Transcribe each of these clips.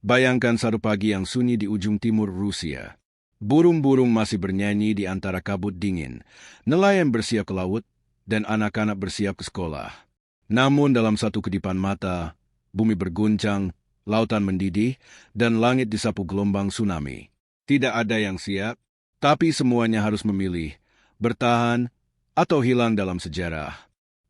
Bayangkan satu pagi yang sunyi di ujung timur Rusia. Burung-burung masih bernyanyi di antara kabut dingin, nelayan bersiap ke laut, dan anak-anak bersiap ke sekolah. Namun dalam satu kedipan mata, bumi berguncang, lautan mendidih, dan langit disapu gelombang tsunami. Tidak ada yang siap, tapi semuanya harus memilih, bertahan, atau hilang dalam sejarah.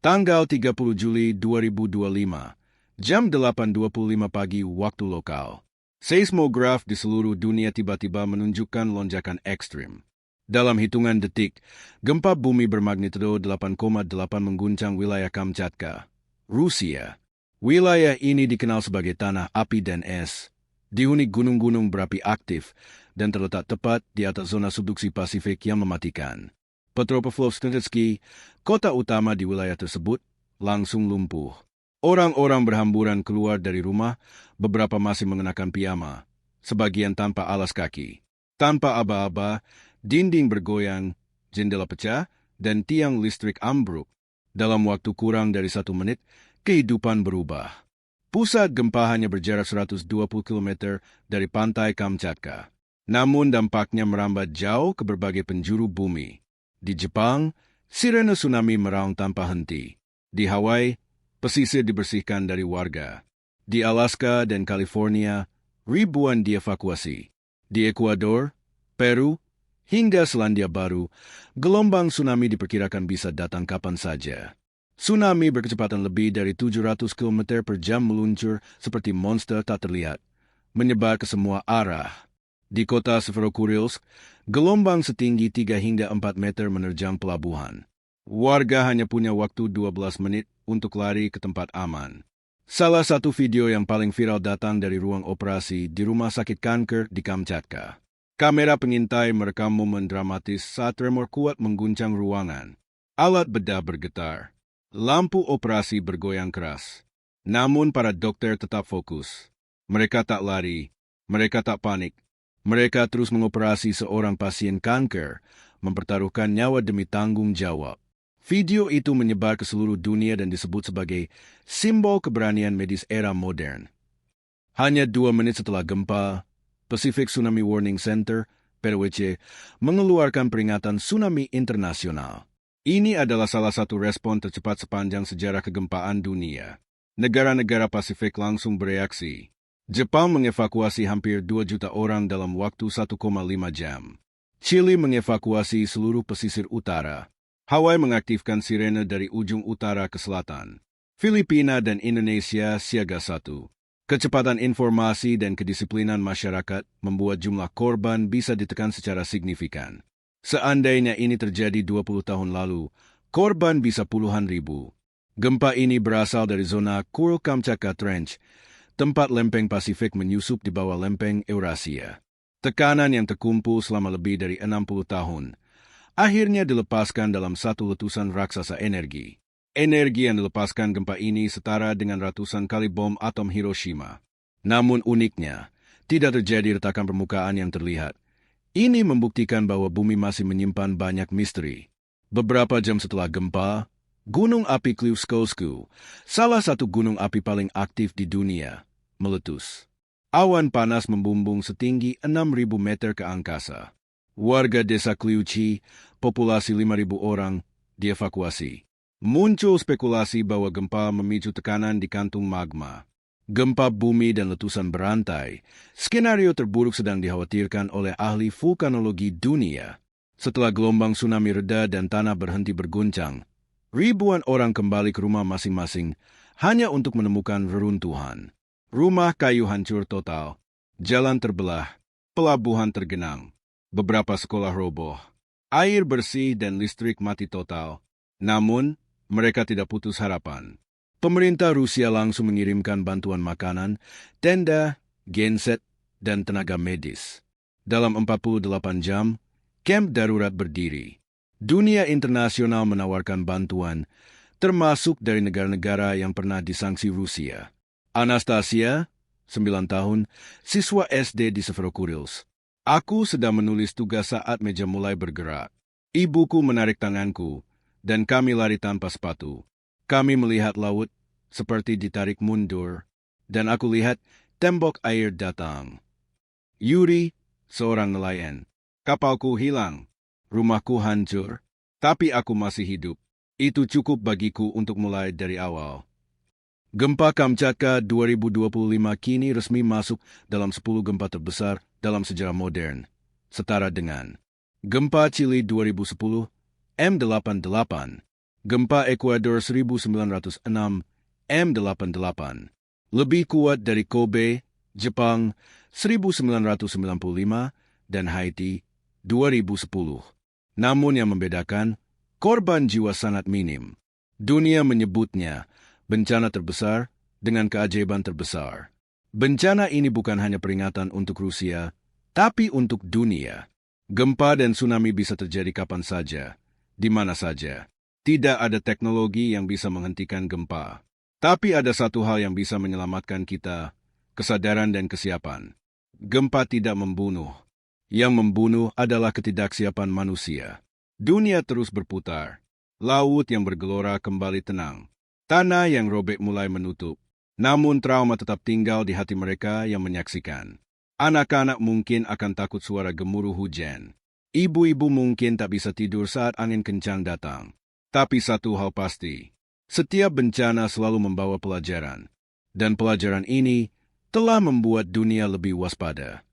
Tanggal 30 Juli 2025, jam 8.25 pagi waktu lokal. Seismograf di seluruh dunia tiba-tiba menunjukkan lonjakan ekstrim. Dalam hitungan detik, gempa bumi bermagnitudo 8,8 mengguncang wilayah Kamchatka, Rusia. Wilayah ini dikenal sebagai tanah api dan es, dihuni gunung-gunung berapi aktif, dan terletak tepat di atas zona subduksi Pasifik yang mematikan. Petropavlovsk-Nevedsky, kota utama di wilayah tersebut, langsung lumpuh. Orang-orang berhamburan keluar dari rumah, beberapa masih mengenakan piyama, sebagian tanpa alas kaki. Tanpa aba-aba, dinding bergoyang, jendela pecah, dan tiang listrik ambruk. Dalam waktu kurang dari 1 menit, kehidupan berubah. Pusat gempa hanya berjarak 120 km dari pantai Kamchatka. Namun dampaknya merambat jauh ke berbagai penjuru bumi. Di Jepang, sirene tsunami meraung tanpa henti. Di Hawaii, pesisir dibersihkan dari warga. Di Alaska dan California, ribuan dievakuasi. Di Ekuador, Peru, hingga Selandia Baru, gelombang tsunami diperkirakan bisa datang kapan saja. Tsunami berkecepatan lebih dari 700 km per jam meluncur seperti monster tak terlihat, menyebar ke semua arah. Di kota Severokurilsk, gelombang setinggi 3 hingga 4 meter menerjang pelabuhan. Warga hanya punya waktu 12 menit untuk lari ke tempat aman. Salah satu video yang paling viral datang dari ruang operasi di Rumah Sakit Kanker di Kamchatka. Kamera pengintai merekam momen dramatis saat tremor kuat mengguncang ruangan. Alat bedah bergetar. Lampu operasi bergoyang keras. Namun para dokter tetap fokus. Mereka tak lari. Mereka tak panik. Mereka terus mengoperasi seorang pasien kanker, mempertaruhkan nyawa demi tanggung jawab. Video itu menyebar ke seluruh dunia dan disebut sebagai simbol keberanian medis era modern. Hanya 2 menit setelah gempa, Pacific Tsunami Warning Center, PTWC, mengeluarkan peringatan tsunami internasional. Ini adalah salah satu respon tercepat sepanjang sejarah kegempaan dunia. Negara-negara Pasifik langsung bereaksi. Jepang mengevakuasi hampir 2 juta orang dalam waktu 1,5 jam. Chili mengevakuasi seluruh pesisir utara. Hawaii mengaktifkan sirene dari ujung utara ke selatan. Filipina dan Indonesia siaga 1. Kecepatan informasi dan kedisiplinan masyarakat membuat jumlah korban bisa ditekan secara signifikan. Seandainya ini terjadi 20 tahun lalu, korban bisa puluhan ribu. Gempa ini berasal dari zona Kuril-Kamchatka Trench, tempat lempeng Pasifik menyusup di bawah lempeng Eurasia. Tekanan yang terkumpul selama lebih dari 60 tahun, akhirnya dilepaskan dalam satu letusan raksasa energi. Energi yang dilepaskan gempa ini setara dengan ratusan kali bom atom Hiroshima. Namun uniknya, tidak terjadi retakan permukaan yang terlihat. Ini membuktikan bahwa bumi masih menyimpan banyak misteri. Beberapa jam setelah gempa, Gunung Api Klyuskosku, salah satu gunung api paling aktif di dunia, meletus. Awan panas membumbung setinggi 6.000 meter ke angkasa. Warga desa Kliuchi, populasi 5.000 orang, dievakuasi. Muncul spekulasi bahwa gempa memicu tekanan di kantung magma. Gempa bumi dan letusan berantai, skenario terburuk sedang dikhawatirkan oleh ahli vulkanologi dunia. Setelah gelombang tsunami reda dan tanah berhenti berguncang, ribuan orang kembali ke rumah masing-masing hanya untuk menemukan reruntuhan. Rumah kayu hancur total, jalan terbelah, pelabuhan tergenang. Beberapa sekolah roboh, air bersih dan listrik mati total. Namun, mereka tidak putus harapan. Pemerintah Rusia langsung mengirimkan bantuan makanan, tenda, genset, dan tenaga medis. Dalam 48 jam, kamp darurat berdiri. Dunia internasional menawarkan bantuan, termasuk dari negara-negara yang pernah disanksi Rusia. Anastasia, 9 tahun, siswa SD di Severokurilsk. Aku sedang menulis tugas saat meja mulai bergerak. Ibuku menarik tanganku, dan kami lari tanpa sepatu. Kami melihat laut, seperti ditarik mundur, dan aku lihat Tembok air datang. Yuri, seorang nelayan. Kapalku hilang. Rumahku hancur. Tapi aku masih hidup. Itu cukup bagiku untuk mulai dari awal. Gempa Kamchatka 2025 kini resmi masuk dalam 10 gempa terbesar dalam sejarah modern. Setara dengan Gempa Chili 2010, M88. Gempa Ekuador 1906, M88. Lebih kuat dari Kobe, Jepang, 1995, dan Haiti, 2010. Namun yang membedakan, korban jiwa sangat minim. Dunia menyebutnya bencana terbesar dengan keajaiban terbesar. Bencana ini bukan hanya peringatan untuk Rusia, tapi untuk dunia. Gempa dan tsunami bisa terjadi kapan saja, di mana saja. Tidak ada teknologi yang bisa menghentikan gempa. Tapi ada satu hal yang bisa menyelamatkan kita, kesadaran dan kesiapan. Gempa tidak membunuh. Yang membunuh adalah ketidaksiapan manusia. Dunia terus berputar. Laut yang bergelora kembali tenang. Tanah yang robek mulai menutup. Namun trauma tetap tinggal di hati mereka yang menyaksikan. Anak-anak mungkin akan takut suara gemuruh hujan. Ibu-ibu mungkin tak bisa tidur saat angin kencang datang. Tapi satu hal pasti, setiap bencana selalu membawa pelajaran. Dan pelajaran ini telah membuat dunia lebih waspada.